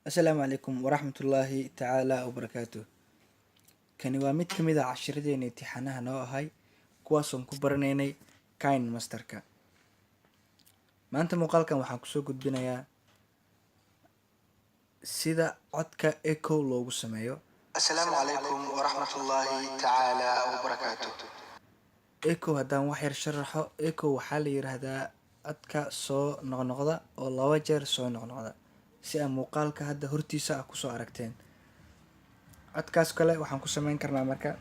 Asalaamu calaykum waraxmatullaahi tacaala wabarakaatuh. Kani waa mid ka mid ah cashiradeenna imtixaanaha noo ahay kuwaasoon ku baranaynay KineMaster-ka. Maanta muuqaalkan waxaan kusoo gudbinayaa sida codka echo loogu sameeyo. Asalaamu calaykum waraxmatullaahi tacaala wabarakaatuh. Echo haddaan wax yar sharaxo, echo waxaa la yiraahdaa codka soo noqnoqda oo laba jeer soo noqnoqda, si aan muuqaalka hadda hortiisa ah kusoo aragteen. Codkaas kale waxaan ku sameyn karnaa marka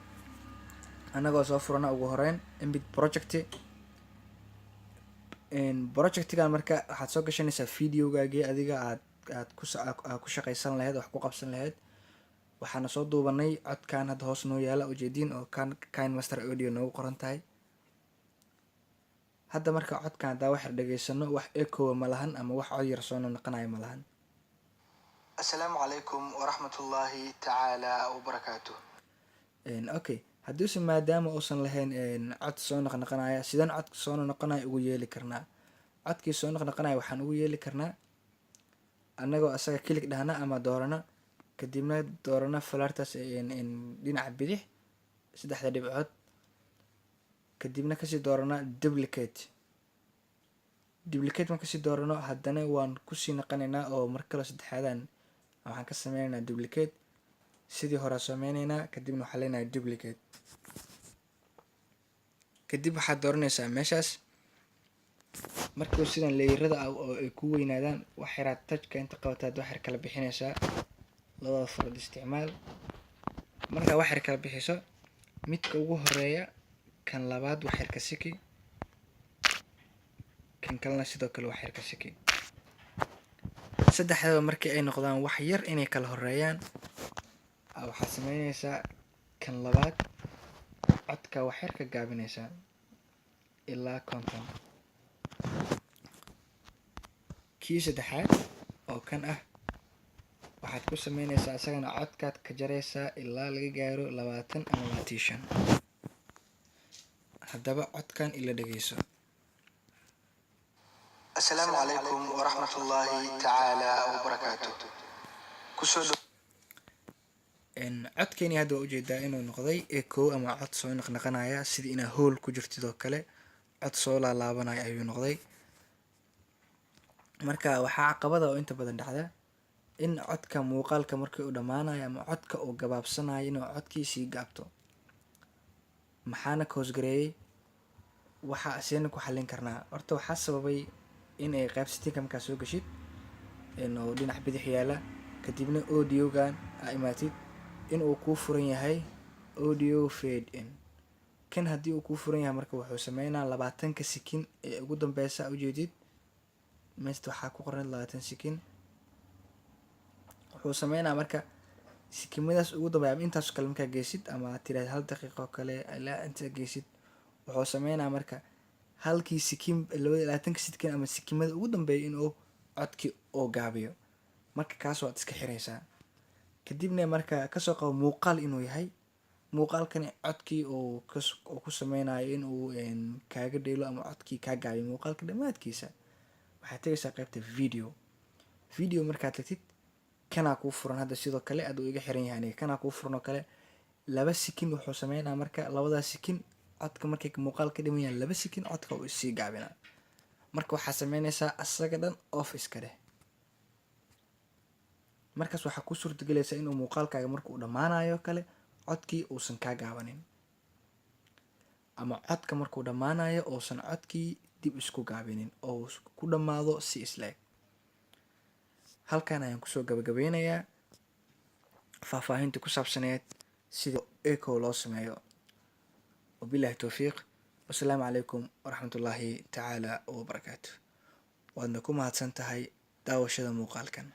annagoo soo furana ugu horeyn Embed projectigan marka waxaad soo gashanaysaa videogaagii adiga aad ku shaqaysan lahayd, wax ku qabsan lahayd. waxaana soo duubanay codkan hadda hoos noo yaala ujeediin oo KineMaster audio noogu qoran tahay. hadda marka codkan haddaa wax yar dhageysano, wax echo ma lahan ama wax cod yar soo noqonayo ma lahan. Asalaamu calaykum waraxmatullaahi tacaala wabarakaatuh. Okay, haddiise maadaama uusan lahayn cod soo noqnoqonaya, sidaan codka soo noqonaya ugu yeeli karnaa? Codkii soo noqnoqonaya waxaan ugu yeeli karnaa annagoo asaga kilik dhahna ama doorana, kadibna doorana falaartaas dhinaca bidix saddexda dhibcood, kadibna kasii doorana duplicate markaan kasii doorano haddana waan kusii naqanaynaa oo mar kale saddexaadaan waxaan ka sameynaynaa duplicate. sidii hore sameynaynaa, kadibna waxaa leenahay duplicate. kadib waxaad dooranaysaa meeshaas markuu sidan leeyarada ah oo ay ku weynaadaan, wax yaraad touchka inta qabataad wax yar kala bixinaysaa, labada farood isticmaal. markaa wax yar kala bixiso, midka ugu horeeya kan labaad wax yar ka siki, kan kalena sidoo kale wax yar ka siki. saddexdaba markii ay noqdaan wax yar inay kala horeeyaan, waxaad sameynaysaa kan labaad codka wax yar ka gaabinaysaa ilaa 50. kii saddexaad oo kan ah waxaad ku sameynaysaa isagana codkaad ka jaraysaa ilaa laga gaaro 20 ama 25. haddaba codkan ila dhegeyso. Asalaamu calaykum waraxmatullaahi tacaala wabarakaatuh. codkeeni hadda waa ujeedaa inuu noqday echo ama cod soo noqnoqonaya, sida inaa hool ku jirtid oo kale cod soo laalaabanaya ayuu noqday. marka waxaa caqabada oo inta badan dhacda in codka muuqaalka markii uu dhammaanayo ama codka uu gabaabsanayo inuu codkiisii gaabto. maxaana ka hoosgareeyay? waxaa asina ku xallin karnaa. horta waxaa sababay in ay qayb settingka markaa soo gashid oo dhinac bidix yaala, kadibna audiogan aa imaatid inuu kuu furan yahay audio fade in. kan haddii uu kuu furan yahay marka wuxuu sameynaa 20 sekin ee ugu dambeysa ujeedid meesta waxaa ku qoran 20 sekin. wuxuu sameynaa marka sikimadaas ugu dambeeya ama intaas kale markaa geysid ama tiraad 1 daqiiqo kale ilaa inta geysid, wuxuu sameynaa marka halkii sikim 20 sekin ama sikimada ugu dambeeya inuu codkii oo gaabiyo. marka kaas waad iska xiraysaa. kadibna marka kasoo qabo muuqaal inuu yahay, muuqaalkani codkii oo ku sameynayo inuu kaaga dheelo ama codkii kaa gaabiyo muuqaalka dhammaadkiisa, waxaad tegaysaa qaybta video. markaad tagtid kanaa kuu furan hadda sidoo kale aad uu iga xiran yahay aniga kanaa kuu furan oo kale 2 sekin. wuxuu sameynaa marka 2 sekin codka markay muuqaal ka dhiman yahay 2 sekin codka uu sii gaabinaa. marka waxaa sameynaysaa asaga dhan off iska dheh. markaas waxaa ku suurtagelaysaa inuu muuqaalkaaga markuu dhammaanayo kale codkii uusan kaa gaabanin, ama codka markuu dhammaanayo uusan codkii dib isku gaabinin oo ku dhammaado si isleeg. halkan ayaan kusoo gabagabeynayaa faahfaahinta ku saabsaneed sida echo loo sameeyo. wabillahi towfiiq. wasalaamu calaykum waraxmatullaahi tacaala wabarakaatuh. waadna ku mahadsan tahay daawashada muuqaalkan.